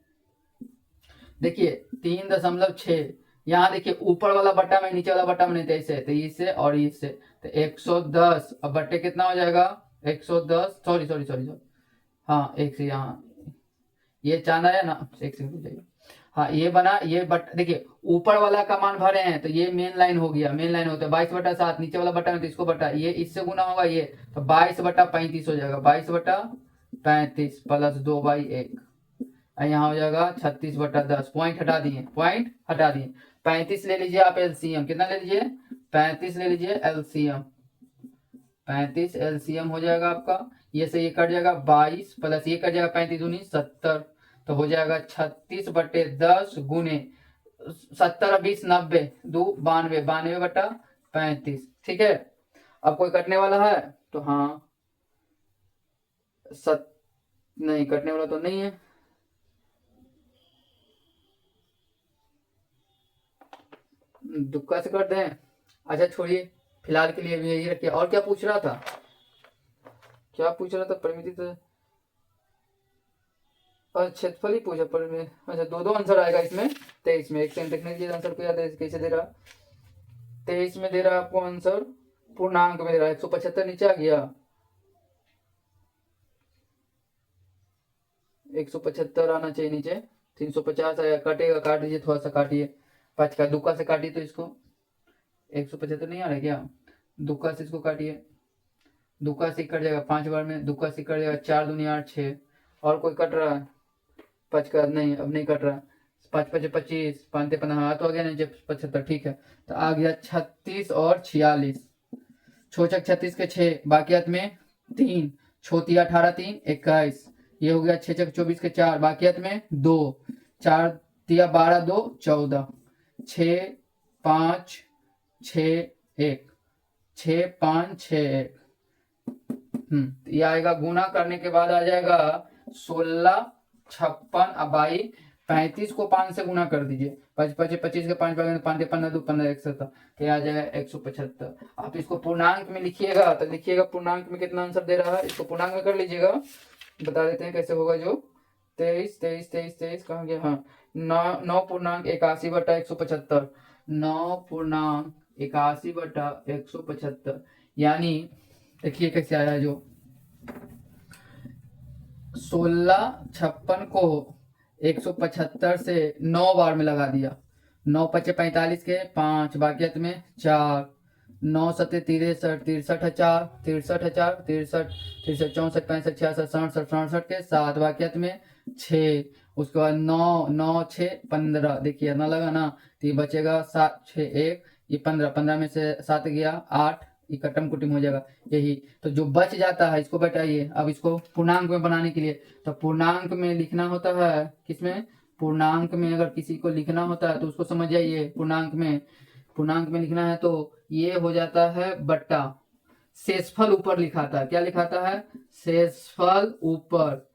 S1: देखिए 3.6। यहाँ देखिए ऊपर वाला बट्टा में नीचे वाला बट्टा में नहीं, ऐसे तो इससे और इससे, तो 110 अब बट्टे कितना हो जाएगा 110, सॉरी हाँ एक से यहाँ ये चांद आया ना, एक से हो जाएगा, हाँ ये बना, ये बट देखिए ऊपर वाला का मान भरे हैं तो ये मेन लाइन हो गया, मेन लाइन होता है 22/7, नीचे वाला बट्टा में तो इसको बट्टा, ये इससे गुना होगा ये, तो 22/35 हो जाएगा, 22/35 प्लस 2/1, यहाँ हो जाएगा 36/10। पॉइंट हटा दिए, पॉइंट हटा दिए। 35 ले लीजिए आप एलसीएम, कितना ले लीजिए 35 ले लीजिए एलसीएम, 35 एलसीएम हो जाएगा आपका, ये से ये कट जाएगा 22 प्लस ये कट जाएगा 35 दूनी 70, तो हो जाएगा 36/10 गुने 70 20 90 2 92, 92/35, ठीक है। अब कोई कटने वाला है तो हाँ नहीं कटने वाला तो नहीं है, दुक्का से कर दें। अच्छा छोड़िए, फिलहाल के लिए भी यही रखिए। और क्या पूछ रहा था, क्या पूछ रहा था? परिमिति तो क्षेत्रफल ही पूछा पर में। अच्छा दो दो आंसर आएगा इसमें। 23 में एक सेकंड देखने के लिए आंसर को याद है कैसे दे रहा। 23 में दे रहा आपको आंसर पूर्णांक में दे रहा है। 175 नीचे आ गया, 175 आना चाहिए नीचे। 350 आया, कटेगा, काट दीजिए, थोड़ा सा काटिए। 5 का दुक्का से काटिए तो इसको 175 नहीं आ रहा है क्या? दुक्का से इसको काटिए, दुक्का से कट जाएगा 5 बार में, दुक्का से कट जाएगा 4 दूनी 8 6। और कोई कट रहा है? 5 का नहीं, अब नहीं कट रहा। 5 5 25, 5 15, हाँ तो आ गया नीचे 75, ठीक है। तो आ गया 36 और 46। छोचक 36 के 6, बाकियात में 3, छोतिया 18 3 21। ये हो गया 6 चक 24 के 4, बाकियात में 2, 4 तिया 12 2 14, 6 5 6 1, 6 5 6 1। ये आएगा, गुना करने के बाद आ जाएगा 16 56 अबाई 35 को 5 से गुना कर दीजिए। 5 5 25 के 5 भागे 5 15 2 15 170, ये आ जाएगा 175। आप इसको पूर्णांक में लिखिएगा तो लिखिएगा पूर्णांक में कितना आंसर दे रहा है, इसको पूर्णांक में कर लीजिएगा। बता देते हैं कैसे होगा। जो 23 23 23 23 कहाँ गया, हाँ 9 पूर्णांक 81 बटा 175, 9 पूर्णांक 81 बटा 175। यानी देखिए कैसे आया, जो 16 56 को 175 से 9 बार में लगा दिया। 9 पचे 45 के 5, बाकियत में 4, 9 सते 63 63 63 63 63 64 65 66 67 67 के 7, बाकियत में 6। उसके बाद 9 9 6 15, देखिए ना लगा ना, तो ये बचेगा 7 6 1, ये 15 15 में से 7 गया 8, ये कटम कुटम हो जाएगा यही। तो जो बच जाता है इसको बैठाइए। अब इसको पूर्णांक में बनाने के लिए, तो पूर्णांक में लिखना होता है किसमें, पूर्णांक में अगर किसी को लिखना होता है तो उसको समझ जाइए। पूर्णांक में लिखना है तो ये हो जाता है बट्टा, शेषफल ऊपर लिखाता है। क्या लिखाता है? शेषफल ऊपर,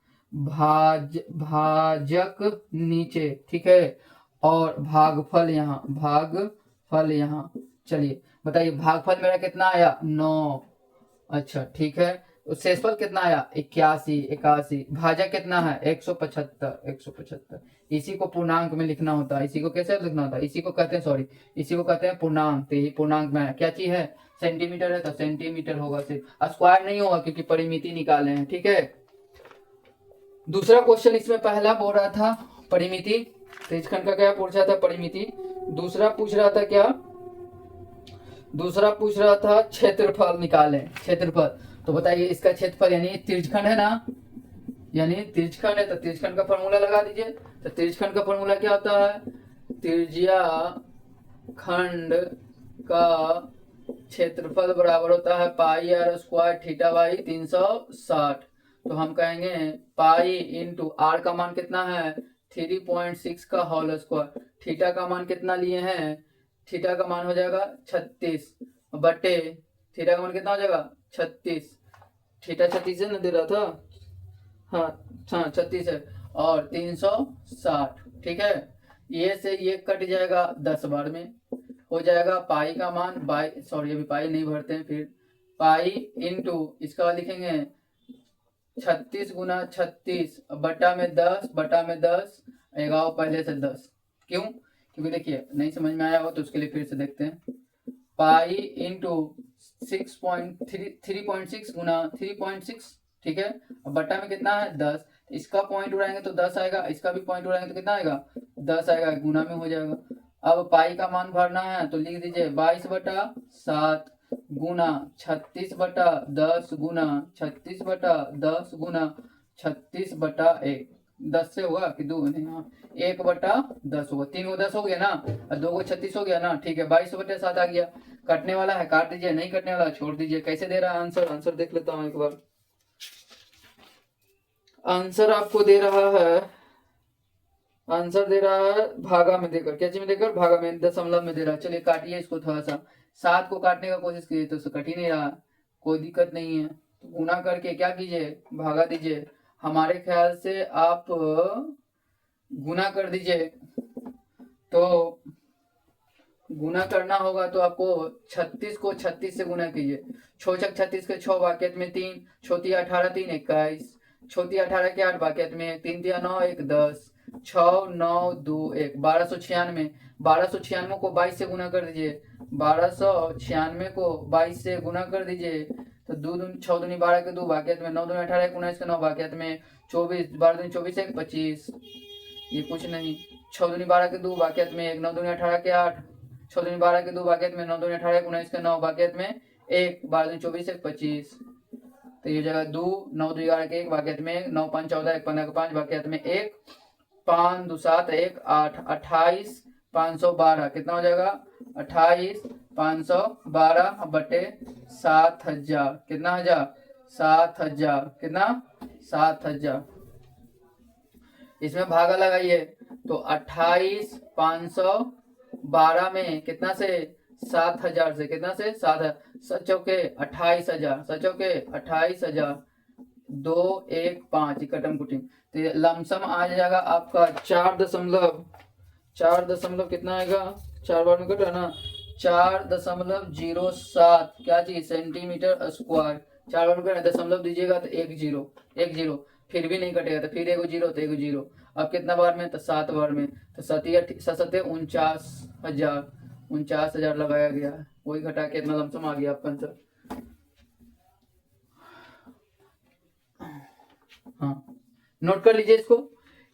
S1: भाजक नीचे, ठीक है। और भागफल यहाँ। चलिए बताइए, भागफल मेरा कितना आया? 9। अच्छा ठीक है। तो शेषफल कितना आया? 81 81। भाजक कितना है? 175। इसी को पूर्णांक में लिखना होता है। इसी को कैसे लिखना होता है? इसी को कहते हैं पूर्णांक। तो यही पूर्णांक में है। क्या चीज है? सेंटीमीटर है तो सेंटीमीटर होगा, सिर्फ स्क्वायर नहीं होगा क्योंकि परिमिति निकाले हैं, ठीक है। दूसरा क्वेश्चन इसमें पहला बोल रहा था परिमिति, रेखंड का क्या पूछ रहा था? परिमिति। दूसरा पूछ रहा था क्षेत्रफल निकालें, क्षेत्रफल। तो बताइए इसका क्षेत्रफल, यानी तिरछखंड है ना, यानी तिरछखंड है तो तिरछखंड का फॉर्मूला लगा दीजिए। तो तिरछखंड का फॉर्मूला क्या होता है? त्रिज्या खंड का क्षेत्रफल बराबर होता है पाई आर स्क्वायर थीटा बाई 360। तो हम कहेंगे पाई इंटू आर का मान कितना है? 3.6 का होल स्क्वायर। थीटा का मान कितना लिए हैं? थीटा का मान हो जाएगा 36 बटे, थीटा का मान कितना हो जाएगा? 36। थीटा 36 है ना दे रहा था, हाँ हाँ 36 है, और 360, ठीक है। ये से ये कट जाएगा 10 बार में, हो जाएगा पाई का मान अभी पाई नहीं भरते हैं, फिर पाई इंटू इसका बाद लिखेंगे 36 गुना 36 बटा में 10 11 पहले से 10। क्यों? क्योंकि देखिए नहीं समझ में आया हो तो उसके लिए फिर से देखते हैं। पाई इंटू 3.6 गुना 3.6, ठीक है। अब बटा में कितना है? 10। इसका पॉइंट उड़ाएंगे तो 10 आएगा, इसका भी पॉइंट उड़ाएंगे तो कितना आएगा? 10 आएगा, गुना में हो जाएगा। अब पाई का मान भरना है तो लिख दीजिए 22/7 गुना 36/10 गुना 36/10 गुना 36/1। 10 से होगा कि 2? हाँ 1/10 होगा। 3 को 10 हो गया ना, और 2 को 36 हो गया ना, ठीक है। 22/7 आ गया। कटने वाला है काट दीजिए, नहीं कटने वाला छोड़ दीजिए। कैसे दे रहा है आंसर? आंसर देख लेता हूं एक बार। आंसर आपको दे रहा है, आंसर दे रहा है भागा में देकर, क्या चीज में देकर? भागा में, दशमलव में दे रहा है। चलिए काटिए इसको थोड़ा सा। 7 को काटने का कोशिश कीजिए तो कट ही नहीं रहा, कोई दिक्कत नहीं है। तो गुना करके क्या कीजिए? भागा दीजिए। हमारे ख्याल से आप गुना कर दीजिए तो गुना करना होगा तो आपको 36 को 36 से गुना कीजिए। 6 36 के 6 वाक्यत में 3, 6 18 3 21, 6 18 के 8 वाक्यत में 3 9 1 10, 6 9 2 1 1296। 1296 को 22 से गुना कर दीजिए। 1296 को 22 से गुना कर दीजिए तो 2 दूनी 6 दूनी 12 के 2 वाक्यत में 9 दूनी 18 19 के 9 वाक्यत में 24, 12 दूनी 24 1 25, ये कुछ नहीं। 6 दूनी 12 के 2 वाक्यत में 1, 9 दूनी 18 के 8, 6 दूनी 12 के 2 वाक्यत में 9 दूनी 18 19 के 9 वाक्यत में 1, 12 दूनी 24 1 25, तो ये जगह 2, 9 2 11 के 1 वाक्यत में 9 5 14 1 15 के 5 वाक्यत में 1, 5 2 7 1 8, 28 512 कितना हो जाएगा 28 512 बटे 7000 कितना हजार 7000 कितना 7000। इसमें भागा लगाइए तो 28 512 में कितना से 7000 से कितना से 7 सचो के 28000 सचो के 28000 2 1 5 कटम कुटिम तो ये लमसम आ जाएगा आपका 4 दशमलव कितना आएगा 4 बार में कटा ना 4.07 क्या चीज सेंटीमीटर स्क्वायर। 4 बार में दशमलव दीजिएगा तो 1 0 1 0 फिर भी नहीं कटेगा तो फिर 1 0 तो 1 0। अब कितना बार में तो 7 बार में तो 49,000 लगाया गया है। वही घटा के इतना लमसम आ गया आपका आंसर। हाँ नोट कर लीजिए इसको।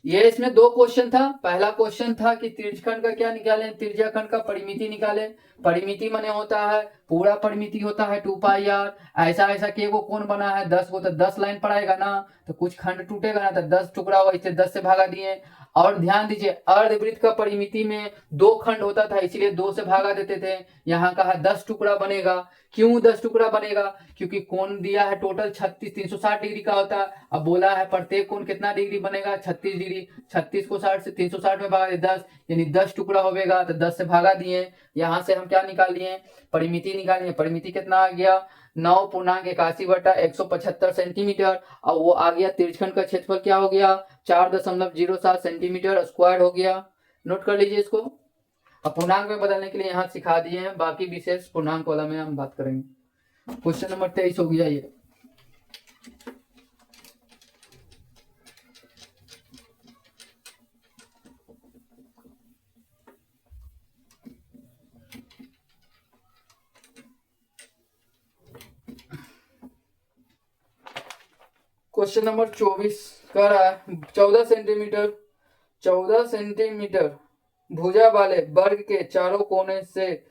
S1: ये इसमें 2 क्वेश्चन था। पहला क्वेश्चन था कि त्रिज्यखंड का क्या निकालें, त्रिज्याखंड का परिमिति निकालें। परिमिति माने होता है पूरा परिमिति होता है 2 पाई आर। ऐसा ऐसा के को कौन बना है 10 को तो 10 लाइन पड़ाएगा ना तो कुछ खंड टूटेगा ना तो 10 टुकड़ा होगा इससे 10 से भागा दिए। और ध्यान दीजिए अर्धवृत्त का परिमिति में 2 खंड होता था इसलिए 2 से भागा देते थे। यहाँ कहा 10 टुकड़ा बनेगा। क्यों 10 टुकड़ा बनेगा क्योंकि कोण दिया है टोटल 36 360 डिग्री का होता है। अब बोला है प्रत्येक कोण कितना डिग्री बनेगा 36 डिग्री। 36 को 60 से 360 में भागा 10 यानी 10 टुकड़ा होगा तो 10 से भागा दिए। यहाँ से हम क्या निकाल लिए परिमिति निकालिए। परिमिति कितना आ गया 9.81/175 सेंटीमीटर और वो आ गया त्रिज्यखंड का क्षेत्रफल क्या हो गया 4.07 सेंटीमीटर स्क्वायर हो गया। नोट कर लीजिए इसको। अब पूर्णांक में बदलने के लिए यहाँ सिखा दिए हैं बाकी विशेष पूर्णांक वाला में हम बात करेंगे। क्वेश्चन नंबर 23 हो गया ये। क्वेश्चन नंबर 24 कर रहा है 14 सेंटीमीटर भुजा वाले वर्ग के चारों कोने से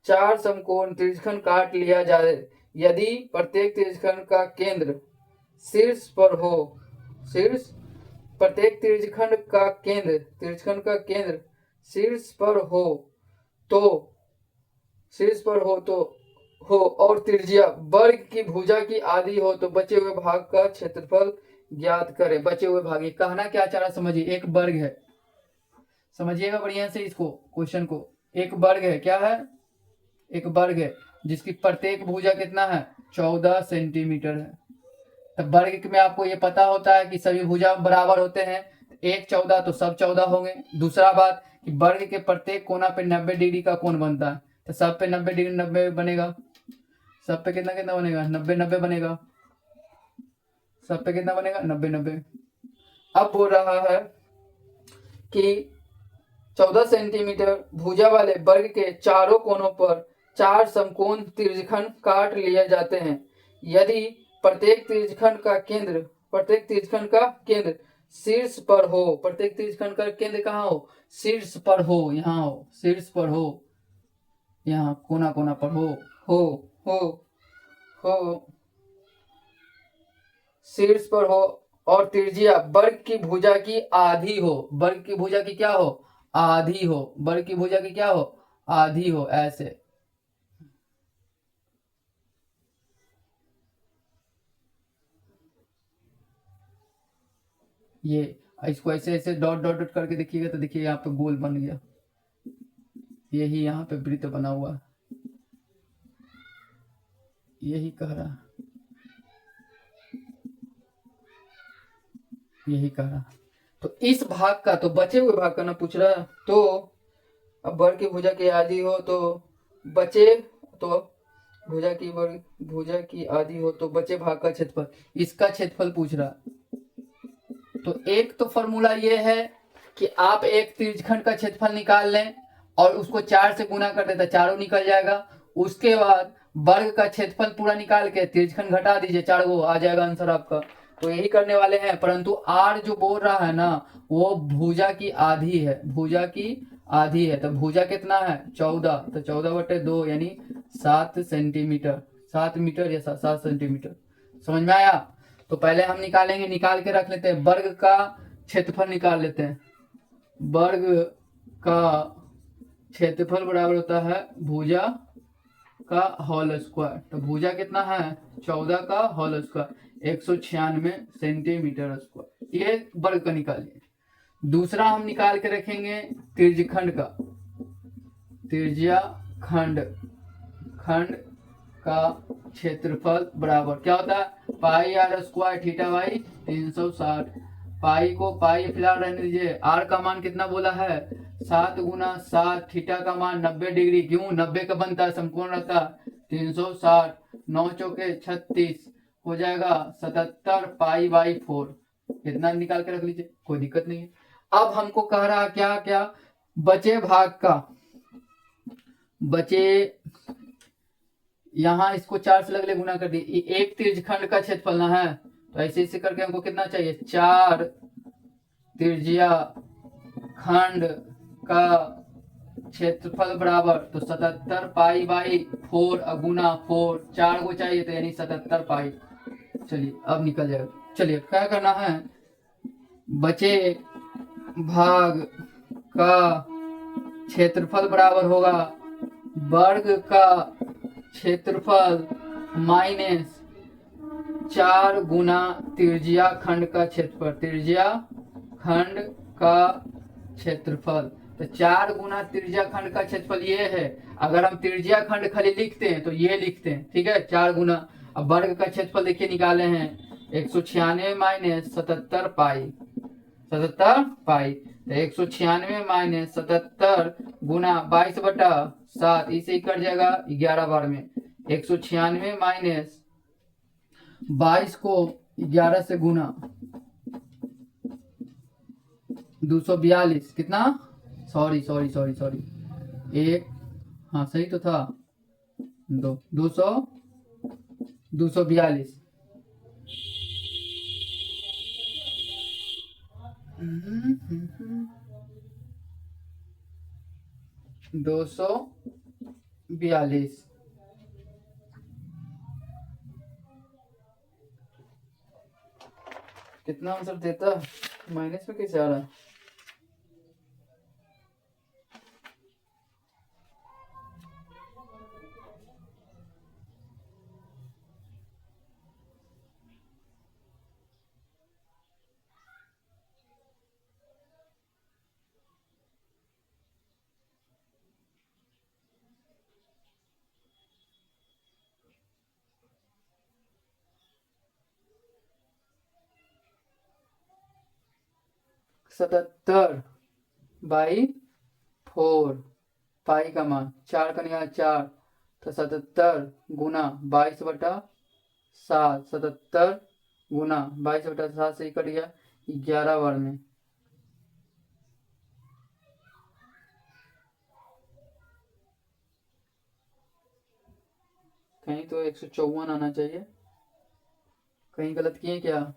S1: 4 समकोण त्रिज्यखंड काट लिया जाए यदि प्रत्येक त्रिज्यखंड का केंद्र शीर्ष पर हो। प्रत्येक त्रिज्यखंड का केंद्र शीर्ष पर हो और त्रिज्या वर्ग की भुजा की आधी हो तो बचे हुए भाग का क्षेत्रफल ज्ञात करें। बचे हुए भाग ये कहना क्या चाह रहा समझिए। एक वर्ग है समझिएगा बढ़िया से इसको क्वेश्चन को। एक वर्ग है क्या है एक वर्ग है जिसकी प्रत्येक भुजा कितना है 14 सेंटीमीटर है। तब वर्ग में आपको ये पता होता है कि सभी भुजा बराबर होते हैं। 1 14 तो सब 14 होंगे। दूसरा बात कि वर्ग के प्रत्येक कोना पे 90 डिग्री का कोण बनता है तो सब पे 90 डिग्री 90 बनेगा। सब पे कितना कितना बनेगा 90 90 बनेगा। सब पे कितना बनेगा 90 90। अब बोल रहा है कि 14 सेंटीमीटर भुजा वाले वर्ग के चारों कोनों पर 4 समकोण त्रिज्यखंड काट लिए जाते हैं यदि प्रत्येक त्रिज्यखंड का केंद्र शीर्ष पर हो। प्रत्येक त्रिज्यखंड का केंद्र कहाँ हो शीर्ष पर हो। यहाँ हो शीर्ष पर हो यहाँ कोना कोना पर हो शीर्ष पर हो और त्रिज्या वर्ग की भुजा की आधी हो। वर्ग की भुजा की क्या हो आधी हो। वर्ग की भुजा की क्या हो आधी हो। ऐसे ये इसको ऐसे ऐसे डॉट डॉट डॉट करके देखिएगा तो देखिए यहाँ पे गोल बन गया। यही यहाँ पे वृत्त बना हुआ है। यही कह रहा तो इस भाग का तो बचे हुए भाग का ना पूछ रहा है तो अब वर्ग की भुजा की आधी हो तो बचे, तो भुजा की आधी हो तो बचे भाग का क्षेत्रफल, इसका क्षेत्रफल पूछ रहा। तो एक तो फॉर्मूला ये है कि आप एक त्रिज्यखंड का क्षेत्रफल निकाल लें और उसको 4 से गुना कर देता, चारों निकल जाएगा। उसके बाद वर्ग का क्षेत्रफल पूरा निकाल के त्रिज्यखंड घटा दीजिए, 4 को आ जाएगा आंसर आपका। तो यही करने वाले हैं, परंतु आर जो बोल रहा है ना वो भुजा की आधी है, भुजा की आधी है। तो भुजा कितना है 14, तो 14/2 यानी 7 सेंटीमीटर, 7 मीटर या 7 सेंटीमीटर। समझ में आया? तो पहले हम निकालेंगे, निकाल के रख लेते हैं, वर्ग का क्षेत्रफल निकाल लेते हैं। वर्ग का क्षेत्रफल बराबर होता है भुजा का होल स्क्वायर। तो भुजा कितना है 14 का होल स्क्वायर, 196 सेंटीमीटर स्क्वायर। ये वर्ग का निकालिए। दूसरा हम निकाल के रखेंगे त्रिज्यखंड का, त्रिज्या खंड, खंड का क्षेत्रफल बराबर क्या होता है पाई आर स्क्वायर थीटा बाई 360। पाई को पाई फिलहाल रहने दीजिए, आर का मान कितना बोला है 7 गुना 7, थीटा का मान 90 डिग्री, क्यों 90 का बनता है समकोण रहता, 360, 9 चौके 36 हो जाएगा 77 पाई बाई 4। इतना निकाल के रख लीजिए, कोई दिक्कत नहीं है। अब हमको कह रहा क्या क्या बचे भाग का, बचे यहाँ इसको 4 से लगले गुना कर दिए, एक त्रिज्यखंड का क्षेत्रफल ना है, तो ऐसे ऐसे करके हमको कितना चाहिए 4 त्रिज्या खंड का क्षेत्रफल बराबर, तो 77 पाई बाई 4 गुना 4, 4 को चाहिए तो यानी 77 पाई। चलिए अब निकल जाएगा। चलिए क्या करना है, बचे भाग का क्षेत्रफल बराबर होगा वर्ग का क्षेत्रफल माइनस 4 गुना त्रिज्या खंड का क्षेत्रफल, त्रिज्या खंड का क्षेत्रफल। तो 4 गुना त्रिज्या खंड का क्षेत्रफल ये है, अगर हम त्रिज्या खंड खाली लिखते हैं तो ये लिखते हैं, ठीक है 4 गुना। अब वर्ग का क्षेत्रफल देखिए निकाले हैं 196 माइनस 77 पाई, 77 पाई, तो 196 माइनस 77 गुना 22/7, इसे ही कट जाएगा 11 बार में। 196 माइनस 22 को 11 से गुना 242, कितना सॉरी सॉरी सॉरी सॉरी एक, हाँ सही तो था, 242 242 कितना आंसर देता, माइनस में कैसे आ रहा है? सतहत्तर बाई 4, पाई का मान 4 का निकाल 4, तो 77 गुना 22/7, 77 गुना 22/7 से कट गया 11 बार में। कहीं तो 154 आना चाहिए, कहीं गलत किए क्या?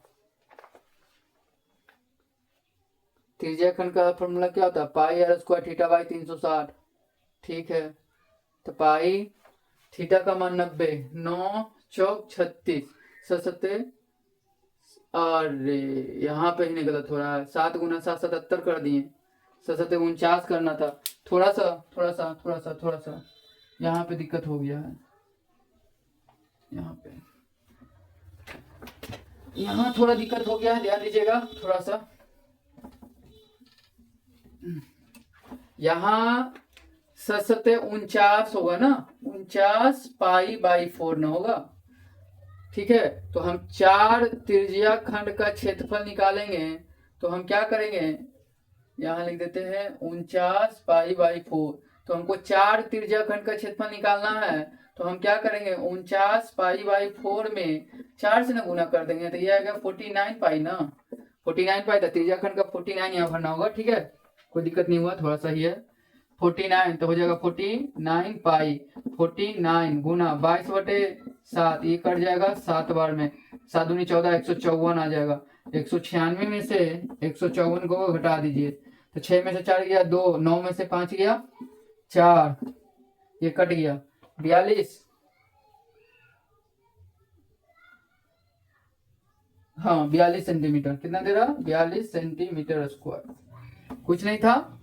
S1: त्रिज्या खंड का फॉर्मूला क्या होता है पाई आर स्क्वायर थीटा बाई 360, ठीक है। तो पाई थीटा का मान 90, 9 चौक 36, 77, अरे यहाँ पे ही गलत हो रहा है, 7 गुना 7 77 कर दिए, 77 49 करना था, थोड़ा सा यहाँ पे दिक्कत हो गया है, यहाँ थोड़ा दिक्कत हो गया है, ध्यान दीजिएगा थोड़ा सा। यहाँ 49 होगा ना, 49 पाई बाई 4 न होगा, ठीक है। तो हम 4 त्रिज्या खंड का क्षेत्रफल निकालेंगे, तो हम क्या करेंगे यहाँ लिख देते हैं 49 पाई बाई 4। तो हमको 4 त्रिज्या खंड का क्षेत्रफल निकालना है, तो हम क्या करेंगे 49 पाई बाई 4 में 4 से ना गुना कर देंगे, तो ये आएगा 49 पाई ना, 49 पाई था त्रिज्या खंड का 49 यहाँ भरना होगा। ठीक है, कोई दिक्कत नहीं हुआ, थोड़ा सा ही है। 49 तो हो जाएगा 49 पाई 49 गुना 22/7, ये कट जाएगा 7 बार में, 7 दूनी 14, 154 आ जाएगा। 196 में से 154 को घटा दीजिए, तो 6 में से 4 गया 2, 9 में से 5 गया 4, ये कट गया 42। हाँ 42 सेंटीमीटर, कितना दे रहा 42 सेंटीमीटर स्क्वायर, कुछ नहीं था।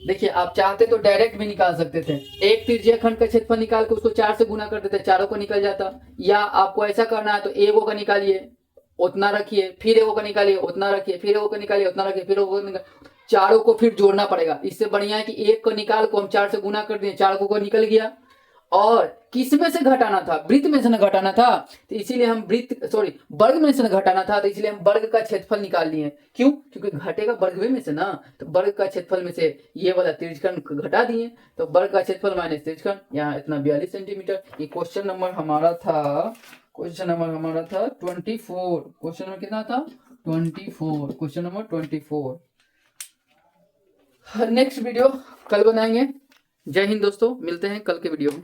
S1: देखिए आप चाहते तो डायरेक्ट भी निकाल सकते थे, एक त्रिज्या खंड का क्षेत्रफल निकाल के उसको 4 से गुना कर देते, चारों को निकल जाता। या आपको ऐसा करना है तो एगो का निकालिए उतना रखिए, फिर एगो का निकालिए उतना रखिए, फिर एगो का निकालिए उतना रखिए, फिर एगो का निकालिए, चारों को फिर जोड़ना पड़ेगा। इससे बढ़िया है कि एक को निकाल को हम 4 से गुना कर दिए, 4 को निकल गया। और किस में से घटाना था, वृत्त में से न घटाना था, तो इसीलिए हम वर्ग में से न घटाना था, तो इसलिए हम वर्ग का क्षेत्रफल निकाल लिए। क्यों? क्योंकि घटेगा वर्ग में से ना, तो वर्ग का क्षेत्रफल में से ये वाला त्रिज्यखंड घटा दिए, तो वर्ग का क्षेत्रफल माइनस त्रिज्यखंड, यहाँ इतना 42 सेंटीमीटर। ये क्वेश्चन नंबर हमारा था 24। क्वेश्चन नंबर कितना था 24, क्वेश्चन नंबर 24। नेक्स्ट वीडियो कल बनाएंगे। जय हिंद दोस्तों, मिलते हैं कल के वीडियो में।